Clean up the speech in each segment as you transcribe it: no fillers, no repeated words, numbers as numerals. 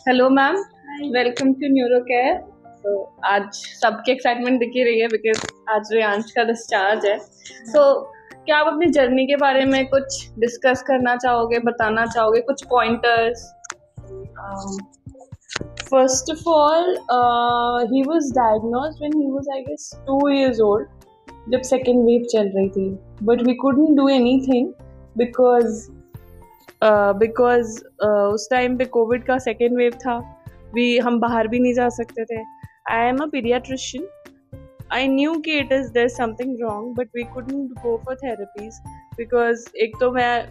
Hello ma'am, welcome to Neuro Care. तो आज सबकी एक्साइटमेंट दिख ही रही है बिकॉज आज रियांश का डिस्चार्ज है। क्या आप अपनी जर्नी के बारे में कुछ डिस्कस करना चाहोगे, बताना चाहोगे कुछ pointers? First of all, he was diagnosed when he was I guess 2 years old, जब सेकेंड वेव चल रही थी, but we couldn't do anything because उस टाइम पे कोविड का सेकेंड वेव था। हम बाहर भी नहीं जा सकते थे। I am a paediatrician. I knew that it is there something wrong, but we couldn't go for therapies because एक तो मैं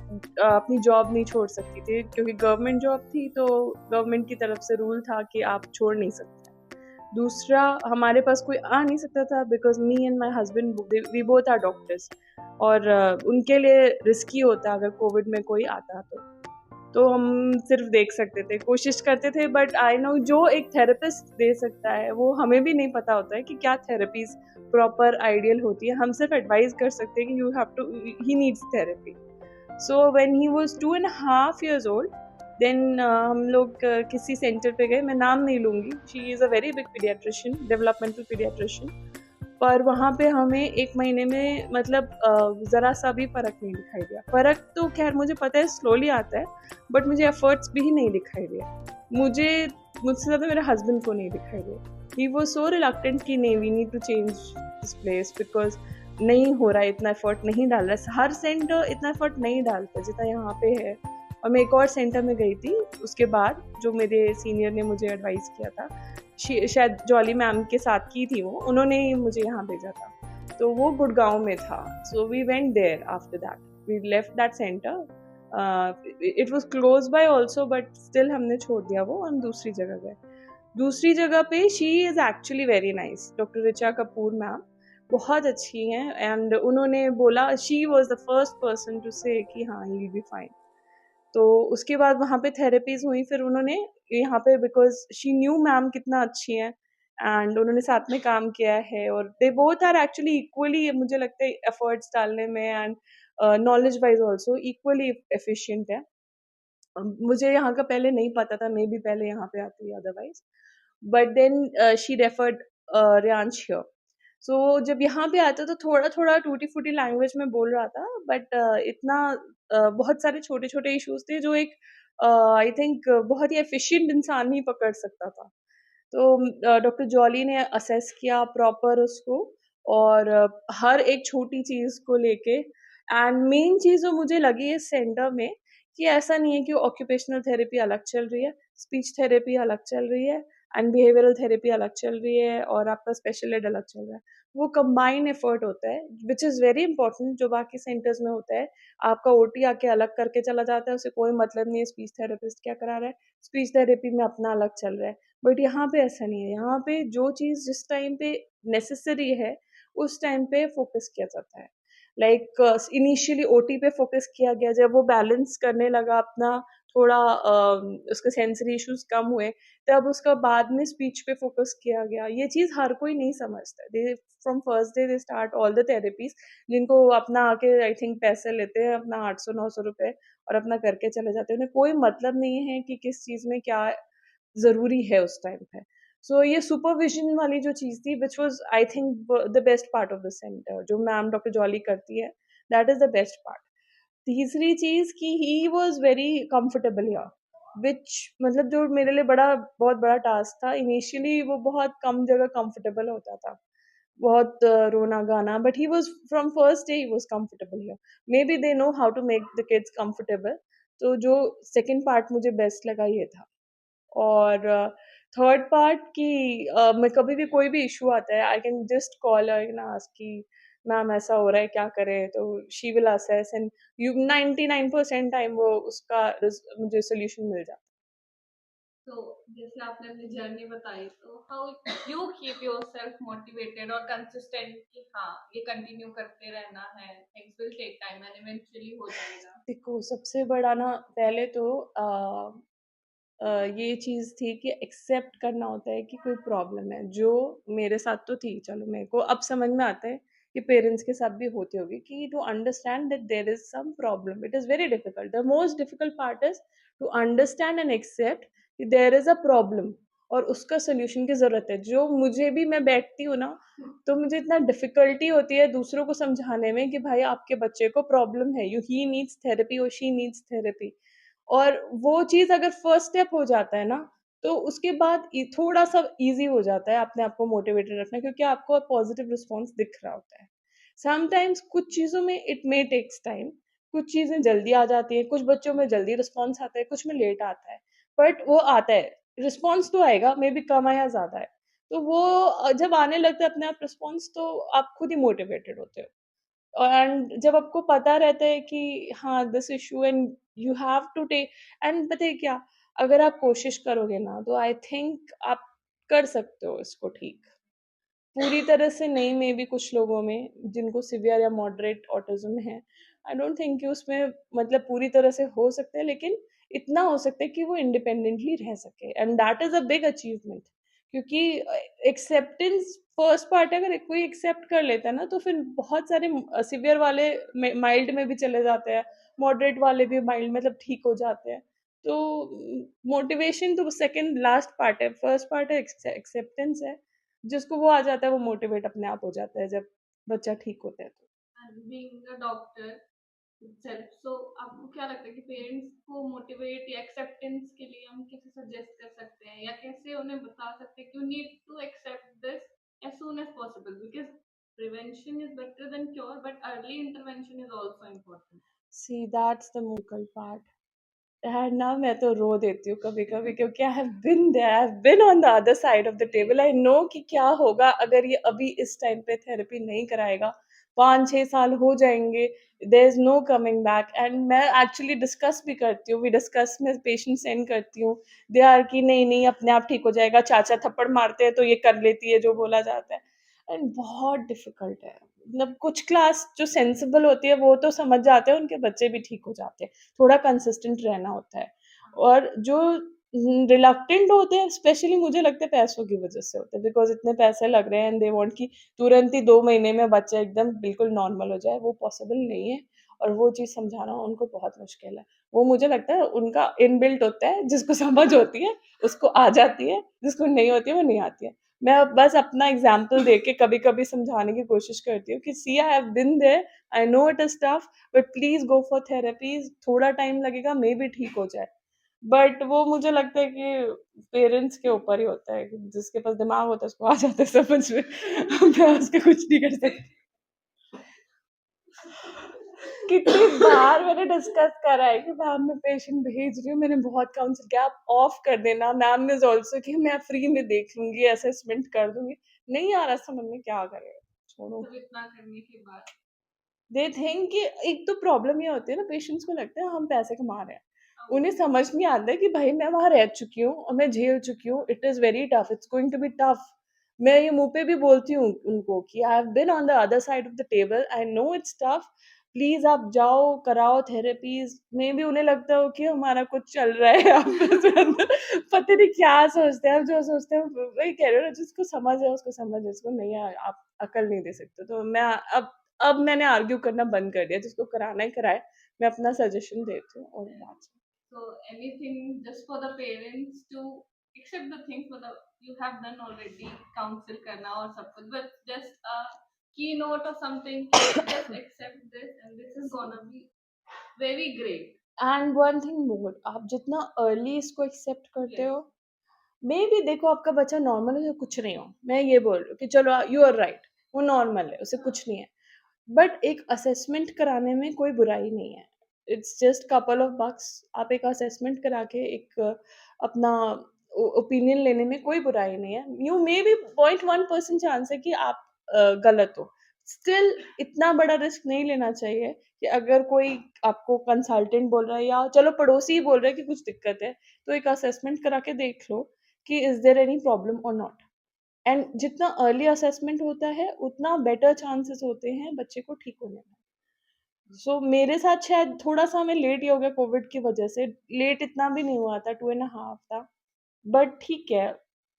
अपनी जॉब नहीं छोड़ सकती थी क्योंकि गवर्नमेंट जॉब थी, तो गवर्नमेंट की तरफ से रूल था कि आप छोड़ नहीं सकते। दूसरा, हमारे पास कोई आ नहीं सकता था because me and my husband we both are doctors, और उनके लिए रिस्की होता अगर कोविड में कोई आता तो हम सिर्फ देख सकते थे, कोशिश करते थे। बट आई नो जो एक थेरेपिस्ट दे सकता है वो हमें भी नहीं पता होता है कि क्या थेरेपीज प्रॉपर आइडियल होती है। हम सिर्फ एडवाइस कर सकते हैं कि you have to, he needs therapy. So when he was 2.5 years old, then हम लोग किसी सेंटर पे गए, मैं नाम नहीं लूँगी। She is a very big paediatrician, developmental paediatrician. पर वहाँ पे हमें 1 महीने में मतलब ज़रा सा भी फ़र्क नहीं दिखाई दिया। फ़र्क तो खैर मुझे पता है स्लोली आता है, बट मुझे एफर्ट्स भी नहीं दिखाई दिया। मुझसे ज़्यादा मेरे हस्बैंड को नहीं दिखाई दिया। ही वाज सो रिलक्टेंट कि नहीं, we need to change this place because नहीं हो रहा है, इतना एफर्ट नहीं डाल रहा है। हर सेंटर इतना एफर्ट नहीं डालता जितना यहाँ पे है। और मैं एक और सेंटर में गई थी उसके बाद, जो मेरे सीनियर ने मुझे एडवाइस किया था, शायद जॉली मैम के साथ की थी वो, उन्होंने ही मुझे यहाँ भेजा था, तो वो गुड़गांव में था। So we went there after that, we left that centre. It was close by also, but still हमने छोड़ दिया वो, हम दूसरी जगह गए। दूसरी जगह पे she is actually very nice, doctor Richa Kapoor ma'am बहुत अच्छी हैं। एंड उन्होंने बोला, she was the first person to say कि हाँ, ही विल बी फाइन। तो उसके बाद वहाँ पे थेरेपीज हुई। फिर उन्होंने यहाँ पे, बिकॉज शी न्यू मैम कितना अच्छी है एंड उन्होंने साथ में काम किया है, और they both are actually equally, मुझे लगता है एफर्ट्स डालने में and knowledge wise also equally efficient है। मुझे यहाँ का पहले नहीं पता था, मे बी पहले यहाँ पे आती है otherwise, but then she referred Riyansh here. So जब यहाँ पे आता तो थोड़ा थोड़ा टूटी फूटी लैंग्वेज में बोल रहा था, बट इतना बहुत सारे छोटे छोटे इश्यूज थे जो एक आई थिंक बहुत ही एफिशिएंट इंसान ही पकड़ सकता था। तो डॉक्टर जॉली ने असेस किया प्रॉपर उसको, और हर एक छोटी चीज को लेके। एंड मेन चीज जो मुझे लगी इस सेंटर में, कि ऐसा नहीं है कि ऑक्यूपेशनल थेरेपी अलग चल रही है, स्पीच थेरेपी अलग चल रही है, एंड बिहेवियरल थेरेपी अलग चल रही है, और आपका स्पेशल एड अलग चल रहा है। वो कंबाइन एफर्ट होता है, विच इज़ वेरी इंपॉर्टेंट, जो बाकी सेंटर्स में होता है। आपका ओटी आके अलग करके चला जाता है, उसे कोई मतलब नहीं है स्पीच थेरेपिस्ट क्या करा रहा है, स्पीच थेरेपी में अपना अलग चल रहा है। बट यहाँ पे ऐसा नहीं है। यहाँ पे जो चीज़ जिस टाइम पे नेसेसरी है उस टाइम पे फोकस किया जाता है। लाइक इनिशियली ओटी पे फोकस किया गया, जब वो बैलेंस करने लगा अपना थोड़ा, उसके सेंसरी इश्यूज कम हुए, तब उसका बाद में स्पीच पे फोकस किया गया। ये चीज़ हर कोई नहीं समझता। They from first day they start all the therapies, जिनको अपना आके आई थिंक पैसे लेते हैं अपना 800-900 रुपए, और अपना करके चले जाते हैं। उन्हें कोई मतलब नहीं है कि किस चीज़ में क्या ज़रूरी है उस टाइम पे। सो ये सुपरविजन वाली जो चीज़ थी, which was I think the best part of the centre, जो मैम डॉक्टर जॉली करती है, that is the best part. तीसरी चीज़ कि he was very comfortable here, which मतलब जो मेरे लिए बहुत बड़ा टास्क था। इनिशियली वो बहुत कम जगह कंफर्टेबल होता था, बहुत रोना-गाना, but he was from first day he was comfortable here. Maybe they know how to make the kids comfortable. तो जो सेकंड पार्ट मुझे बेस्ट लगा ये था। और थर्ड पार्ट कि मैं कभी भी कोई भी इशू आता है, I can just call her and ask कि मैम ऐसा हो रहा है, क्या करें? तो she will assess and you 99% time वो उसका मुझे सोल्यूशन मिल जाता है। तो जैसे आपने अपनी जर्नी बताई, तो how you keep yourself motivated और कंसिस्टेंट कि हाँ, ये कंटिन्यू करते रहना है, things will take time and eventually हो जाएगा। देखो, सबसे बड़ा ना पहले तो ये चीज़ थी कि एक्सेप्ट करना होता है कि कोई प्रॉब्लम है, जो मेरे साथ तो थी। चलो, मेरे को अब समझ में आता है कि पेरेंट्स के साथ भी होती होगी कि to understand that there is some problem, it is very difficult, the most difficult part is to understand and accept कि देयर इज अ प्रॉब्लम और उसका सोल्यूशन की जरूरत है। जो मुझे भी, मैं बैठती हूँ ना, तो मुझे इतना डिफिकल्टी होती है दूसरों को समझाने में कि भाई आपके बच्चे को प्रॉब्लम है, यू ही नीड्स थेरेपी और शी नीड्स थेरेपी। और वो चीज अगर फर्स्ट स्टेप हो जाता है ना, तो उसके बाद थोड़ा सा इजी हो जाता है अपने आप को मोटिवेटेड रखना, क्योंकि आपको पॉजिटिव रिस्पॉन्स दिख रहा होता है। समटाइम्स कुछ चीजों में इट मे टेक्स टाइम, कुछ चीजें जल्दी आ जाती है, कुछ बच्चों में जल्दी रिस्पॉन्स आता है, कुछ में लेट आता है, बट वो आता है, रिस्पॉन्स तो आएगा, मे बी कम आया ज्यादा है। तो वो जब आने लगता है अपने आप रिस्पॉन्स, तो आप खुद ही मोटिवेटेड होते हो। एंड जब आपको पता रहता है कि हाँ this issue and you have to take, and पता है क्या, अगर आप कोशिश करोगे ना, तो आई थिंक आप कर सकते हो इसको ठीक। पूरी तरह से नहीं, मे बी कुछ लोगों में जिनको सिवियर या मॉडरेट ऑटिज्म है, आई डोंट थिंक कि उसमें मतलब पूरी तरह से हो सकते हैं, लेकिन इतना हो सकता है कि वो इंडिपेंडेंटली रह सके, and that is a big achievement. क्योंकि एक्सेप्टेंस फर्स्ट पार्ट है, अगर कोई एक्सेप्ट कर लेता है ना, तो फिर बहुत सारे सिवियर वाले माइल्ड में भी चले जाते हैं, मॉडरेट वाले भी माइल्ड मतलब ठीक हो जाते हैं। तो मोटिवेशन तो सेकंड लास्ट पार्ट है, फर्स्ट पार्ट है एक्सेप्टेंस है। जिसको वो आ जाता है वो मोटिवेट अपने आप हो जाता है जब बच्चा ठीक होता है तो। And being a doctor itself, so आपको क्या लगता है कि पेरेंट्स को मोटिवेट या एक्सेप्टेंस के लिए हम कैसे सजेस्ट कर सकते हैं, या कैसे उन्हें बता सकते हैं कि you need to accept this as soon as possible, because prevention is better than cure, but early intervention is also important. See that's the difficult part. यार ना मैं तो रो देती हूँ कभी कभी, क्योंकि I have been there, I have been on the other side of the table. I know कि क्या होगा अगर ये अभी इस टाइम पे थेरेपी नहीं कराएगा, 5-6 साल हो जाएंगे, there is no coming back. And मैं एक्चुअली डिस्कस भी करती हूँ, वी डिस्कस, में पेशेंट सेंड करती हूँ, दे आर कि नहीं नहीं अपने आप ठीक हो जाएगा, चाचा थप्पड़ मारते हैं तो ये कर लेती है जो बोला जाता है। एंड बहुत डिफिकल्ट है, मतलब कुछ क्लास जो सेंसिबल होती है वो तो समझ जाते हैं, उनके बच्चे भी ठीक हो जाते हैं, थोड़ा कंसिस्टेंट रहना होता है। और जो रिलक्टेंट होते हैं, स्पेशली मुझे लगता है पैसों की वजह से होते हैं, बिकॉज इतने पैसे लग रहे हैं एंड दे वांट कि तुरंत ही 2 महीने में बच्चा एकदम बिल्कुल नॉर्मल हो जाए, वो पॉसिबल नहीं है। और वो चीज़ समझाना उनको बहुत मुश्किल है। वो मुझे लगता है उनका इनबिल्ट होता है, जिसको समझ होती है उसको आ जाती है, जिसको नहीं होती है वो नहीं आती है। मैं बस अपना एग्जाम्पल दे के कभी कभी समझाने की कोशिश करती हूँ कि see I have been there, I know it is tough, but please go for therapies, थोड़ा टाइम लगेगा, मे बी ठीक हो जाए। बट वो मुझे लगता है कि पेरेंट्स के ऊपर ही होता है, कि जिसके पास दिमाग होता है उसको आ जाता है समझ में। मैं उसके कुछ नहीं कर सकती। कितनी बार मैंने डिस्कस करा है कि मैम मैं पेशेंट भेज रही हूँ, मैंने बहुत काउंसिल किया, आप ऑफ कर देना, मैम ने ऑल्सो कि मैं फ्री में देख लूंगी, असेसमेंट कर दूंगी, नहीं आ रहा समझ में, क्या करे, छोड़ो। सब इतना करने के बाद दे थिंक कि एक तो प्रॉब्लम ये होती है ना, पेशेंट्स को लगता है हम पैसे कमा रहे हैं, उन्हें समझ नहीं आता है कि भाई मैं वहां रह चुकी हूँ और मैं झेल चुकी हूँ, it is very tough, it's going to be tough. मैं ये मुंह पे भी बोलती हूँ उनको कि I have been on the other side of the table, I know it's tough, please आप जाओ कराओ थेरेपीज। में भी उन्हें लगता हो कि हमारा कुछ चल रहा है आपस में अंदर, पता नहीं क्या सोचते हैं, जो सोचते हैं वही कह रहे हो ना, जिसको समझ है उसको समझ है, जिसको नहीं है आप अकल नहीं दे सकते। तो मैं अब मैंने आर्ग्यू करना बंद कर दिया, जिसको कराना ही कराए, मैं अपना सजेशन देती हूँ और बात। so anything just for the parents to accept the things, मतलब you have done already counsel करना और सब कुछ, but just a keynote or something, just accept this and this is gonna be very great. And one thing more, आप जितना early इसको accept करते Yes. हो, मे भी देखो आपका बच्चा नॉर्मल है तो कुछ नहीं हो, मैं ये बोल रही हूँ कि चलो यू आर राइट, वो नॉर्मल है, उसे कुछ नहीं है, बट एक असेसमेंट कराने में कोई बुराई नहीं है, इट्स जस्ट कपल ऑफ बक्स। आप एक असेसमेंट करा के एक अपना ओपिनियन लेने में कोई बुराई नहीं है। यू मे बी 0.1% चांस है कि आप गलत हो, स्टिल इतना बड़ा रिस्क नहीं लेना चाहिए कि अगर कोई आपको कंसल्टेंट बोल रहा है या चलो पड़ोसी ही बोल रहा है कि कुछ दिक्कत है, तो एक असेसमेंट करा के देख लो कि इज देयर एनी प्रॉब्लम और नॉट। एंड जितना अर्ली असेसमेंट होता है उतना बेटर चांसेस होते हैं बच्चे को ठीक होने में। सो मेरे साथ शायद थोड़ा सा हमें लेट ही हो गया कोविड की वजह से, लेट इतना भी नहीं हुआ था, 2.5 था, बट ठीक है,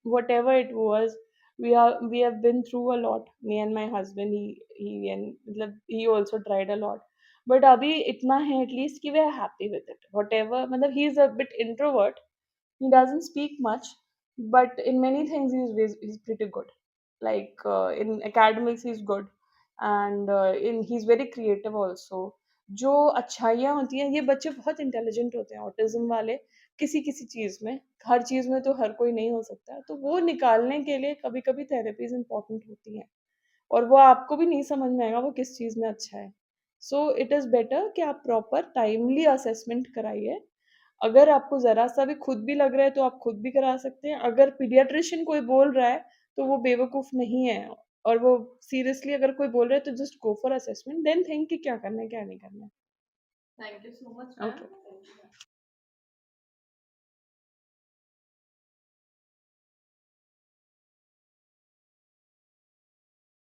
what ever it was, we have been through a lot, me and my husband. He and मतलब he also tried a lot, but अभी इतना है at least कि we are happy with it whatever. मतलब he is a bit introvert, he doesn't speak much, but in many things he's pretty good. Like in academics he's good, and in he's very creative also. जो अच्छाइयाँ होती हैं, ये बच्चे बहुत intelligent होते हैं autism वाले, किसी किसी चीज में, हर चीज में तो हर कोई नहीं हो सकता, तो वो निकालने के लिए कभी कभी थेरेपीज इंपॉर्टेंट होती हैं, और वो आपको भी नहीं समझ में आएगा वो किस चीज में अच्छा है। सो इट इज बेटर कि आप प्रॉपर टाइमली असेसमेंट कराइए। अगर आपको जरा सा भी खुद भी लग रहा है तो आप खुद भी करा सकते हैं। अगर पीडियाट्रिशियन कोई बोल रहा है तो वो बेवकूफ नहीं है, और वो सीरियसली अगर कोई बोल रहा है तो just go for assessment, then think कि क्या करना है क्या नहीं करना Thank you so much, है। ma'am. ओके।